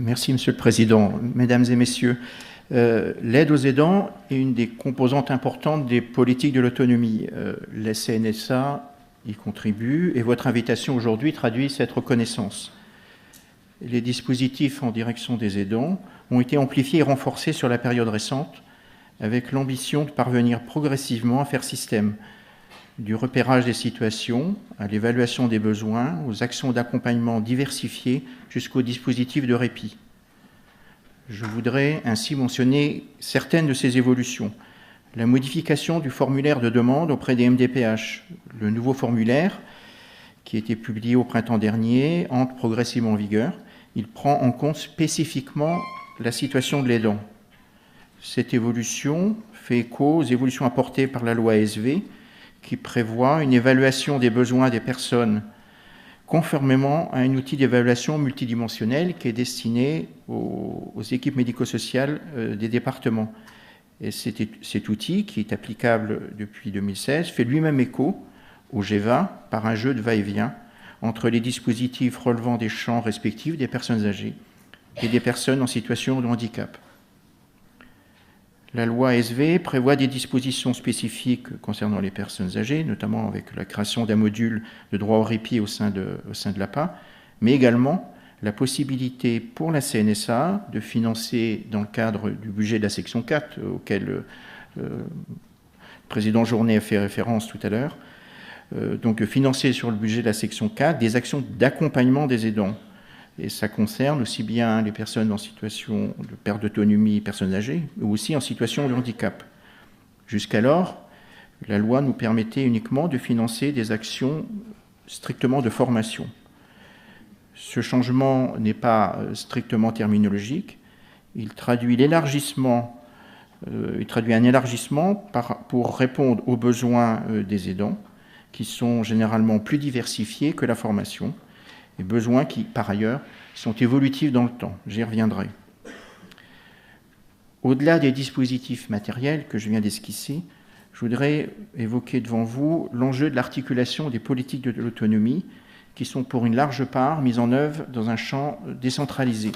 Merci, Monsieur le Président. Mesdames et Messieurs, l'aide aux aidants est une des composantes importantes des politiques de l'autonomie. La CNSA y contribue et votre invitation aujourd'hui traduit cette reconnaissance. Les dispositifs en direction des aidants ont été amplifiés et renforcés sur la période récente avec l'ambition de parvenir progressivement à faire système, du repérage des situations à l'évaluation des besoins, aux actions d'accompagnement diversifiées jusqu'aux dispositifs de répit. Je voudrais ainsi mentionner certaines de ces évolutions. La modification du formulaire de demande auprès des MDPH. Le nouveau formulaire, qui a été publié au printemps dernier, entre progressivement en vigueur. Il prend en compte spécifiquement la situation de l'aidant. Cette évolution fait écho aux évolutions apportées par la loi ASV, qui prévoit une évaluation des besoins des personnes conformément à un outil d'évaluation multidimensionnel qui est destiné aux équipes médico-sociales des départements. Et cet outil, qui est applicable depuis 2016, fait lui-même écho au GEVA par un jeu de va-et-vient entre les dispositifs relevant des champs respectifs des personnes âgées et des personnes en situation de handicap. La loi ASV prévoit des dispositions spécifiques concernant les personnes âgées, notamment avec la création d'un module de droit au répit au sein de l'APA, mais également la possibilité pour la CNSA de financer, dans le cadre du budget de la section 4, auquel le président Journet a fait référence tout à l'heure, donc de financer sur le budget de la section 4 des actions d'accompagnement des aidants. Et ça concerne aussi bien les personnes en situation de perte d'autonomie, personnes âgées, ou aussi en situation de handicap. Jusqu'alors, la loi nous permettait uniquement de financer des actions strictement de formation. Ce changement n'est pas strictement terminologique. Il traduit un élargissement pour répondre aux besoins des aidants, qui sont généralement plus diversifiés que la formation, et besoins qui, par ailleurs, sont évolutifs dans le temps. J'y reviendrai. Au-delà des dispositifs matériels que je viens d'esquisser, je voudrais évoquer devant vous l'enjeu de l'articulation des politiques de l'autonomie qui sont pour une large part mises en œuvre dans un champ décentralisé.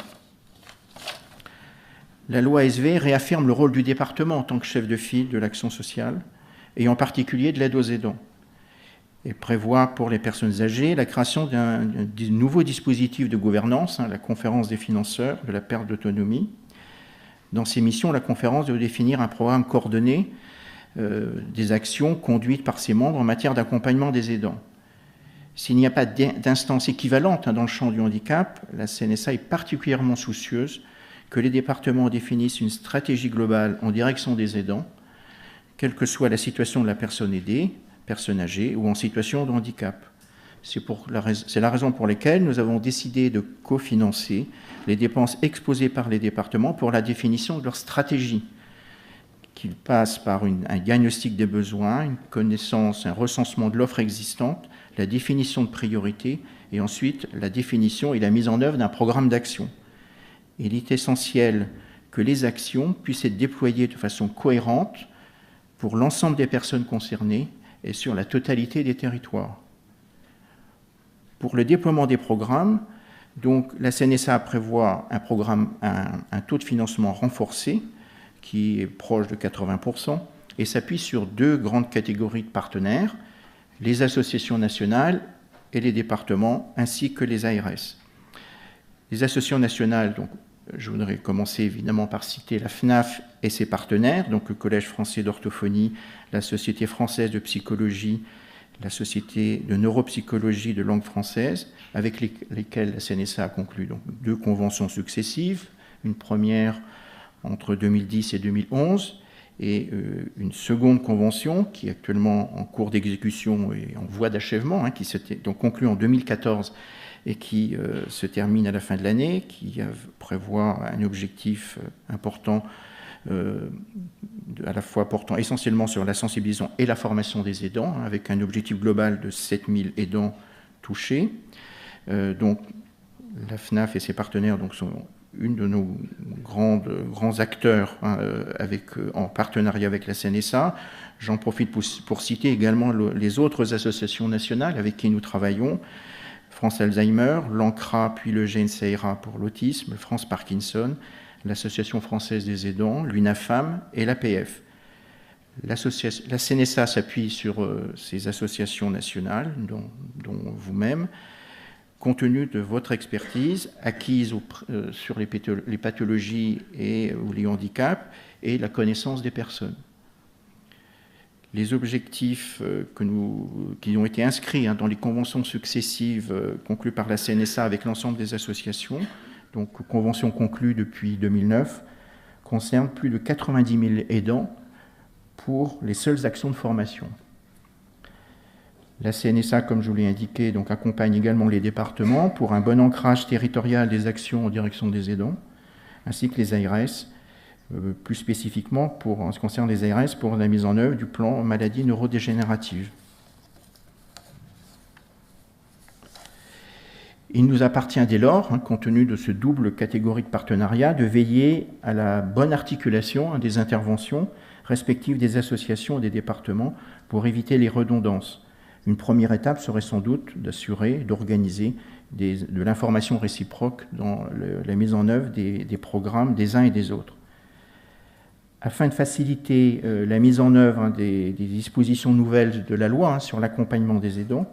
La loi ASV réaffirme le rôle du département en tant que chef de file de l'action sociale et en particulier de l'aide aux aidants. Et prévoit pour les personnes âgées la création d'un nouveau dispositif de gouvernance, la conférence des financeurs de la perte d'autonomie. Dans ses missions, la conférence doit définir un programme coordonné des actions conduites par ses membres en matière d'accompagnement des aidants. S'il n'y a pas d'instance équivalente dans le champ du handicap, la CNSA est particulièrement soucieuse que les départements définissent une stratégie globale en direction des aidants, quelle que soit la situation de la personne aidée, personnes âgées ou en situation de handicap. C'est la raison pour laquelle nous avons décidé de cofinancer les dépenses exposées par les départements pour la définition de leur stratégie, qui passe par un diagnostic des besoins, une connaissance, un recensement de l'offre existante, la définition de priorités et ensuite la définition et la mise en œuvre d'un programme d'action. Il est essentiel que les actions puissent être déployées de façon cohérente pour l'ensemble des personnes concernées et sur la totalité des territoires. Pour le déploiement des programmes, donc, la CNSA prévoit un taux de financement renforcé qui est proche de 80% et s'appuie sur deux grandes catégories de partenaires, les associations nationales et les départements, ainsi que les ARS. Les associations nationales, donc, je voudrais commencer évidemment par citer la FNAF et ses partenaires, donc le Collège français d'orthophonie, la Société française de psychologie, la Société de neuropsychologie de langue française, avec lesquelles la CNSA a conclu donc, 2 conventions successives, une première entre 2010 et 2011, et une seconde convention qui est actuellement en cours d'exécution et en voie d'achèvement, qui s'était donc conclue en 2014 et qui se termine à la fin de l'année, qui prévoit un objectif important, à la fois portant essentiellement sur la sensibilisation et la formation des aidants, avec un objectif global de 7000 aidants touchés. Donc, la FNAF et ses partenaires donc, sont une de nos grands acteurs en partenariat avec la CNSA. J'en profite pour citer également les autres associations nationales avec qui nous travaillons, France Alzheimer, l'ANCRA puis le GNCIRA pour l'autisme, France Parkinson, l'Association française des aidants, l'UNAFAM et l'APF. La CNSA s'appuie sur ces associations nationales, dont vous-même, compte tenu de votre expertise acquise sur les pathologies ou les handicaps et la connaissance des personnes. Les objectifs qui ont été inscrits dans les conventions successives conclues par la CNSA avec l'ensemble des associations, donc conventions conclues depuis 2009, concernent plus de 90 000 aidants pour les seules actions de formation. La CNSA, comme je vous l'ai indiqué, donc, accompagne également les départements pour un bon ancrage territorial des actions en direction des aidants, ainsi que les ARS, plus spécifiquement en ce qui concerne les ARS pour la mise en œuvre du plan maladies neurodégénératives. Il nous appartient dès lors, compte tenu de ce double catégorie de partenariat, de veiller à la bonne articulation des interventions respectives des associations et des départements pour éviter les redondances. Une première étape serait sans doute d'assurer, d'organiser de l'information réciproque dans la mise en œuvre des programmes des uns et des autres. Afin de faciliter la mise en œuvre des dispositions nouvelles de la loi sur l'accompagnement des aidants,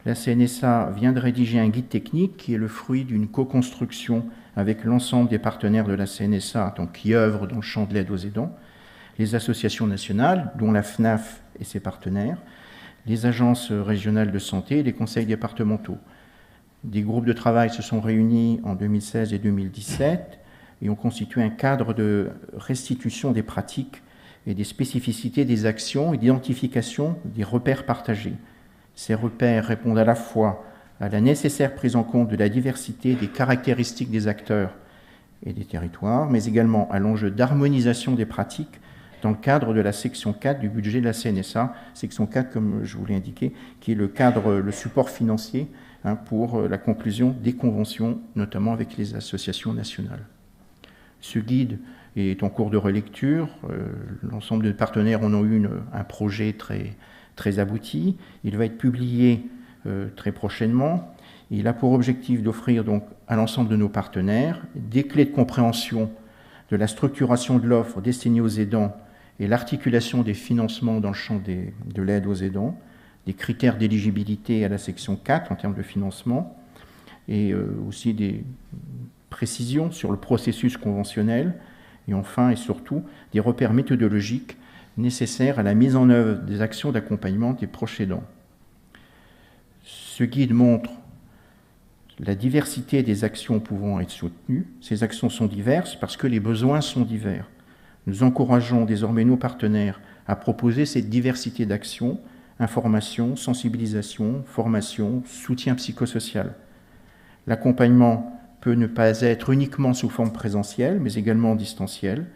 la CNSA vient de rédiger un guide technique qui est le fruit d'une co-construction avec l'ensemble des partenaires de la CNSA, donc qui œuvrent dans le champ de l'aide aux aidants, les associations nationales, dont la FNAF et ses partenaires, les agences régionales de santé et les conseils départementaux. Des groupes de travail se sont réunis en 2016 et 2017 et ont constitué un cadre de restitution des pratiques et des spécificités des actions et d'identification des repères partagés. Ces repères répondent à la fois à la nécessaire prise en compte de la diversité des caractéristiques des acteurs et des territoires, mais également à l'enjeu d'harmonisation des pratiques dans le cadre de la section 4 du budget de la CNSA, section 4, comme je vous l'ai indiqué, qui est le support financier pour la conclusion des conventions, notamment avec les associations nationales. Ce guide est en cours de relecture. L'ensemble des partenaires en ont eu un projet très abouti. Il va être publié très prochainement. Il a pour objectif d'offrir donc à l'ensemble de nos partenaires des clés de compréhension de la structuration de l'offre destinée aux aidants et l'articulation des financements dans le champ de l'aide aux aidants, des critères d'éligibilité à la section 4 en termes de financement, et aussi des précisions sur le processus conventionnel, et enfin et surtout des repères méthodologiques nécessaires à la mise en œuvre des actions d'accompagnement des proches aidants. Ce guide montre la diversité des actions pouvant être soutenues. Ces actions sont diverses parce que les besoins sont divers. Nous encourageons désormais nos partenaires à proposer cette diversité d'actions, information, sensibilisation, formation, soutien psychosocial. L'accompagnement peut ne pas être uniquement sous forme présentielle, mais également distancielle.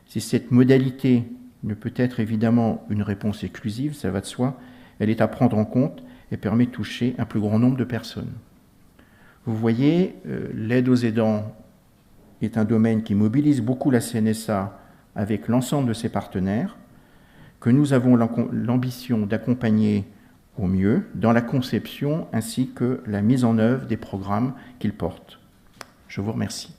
Si cette modalité ne peut être évidemment une réponse exclusive, ça va de soi, elle est à prendre en compte et permet de toucher un plus grand nombre de personnes. Vous voyez, l'aide aux aidants est un domaine qui mobilise beaucoup la CNSA avec l'ensemble de ses partenaires, que nous avons l'ambition d'accompagner au mieux dans la conception ainsi que la mise en œuvre des programmes qu'ils portent. Je vous remercie.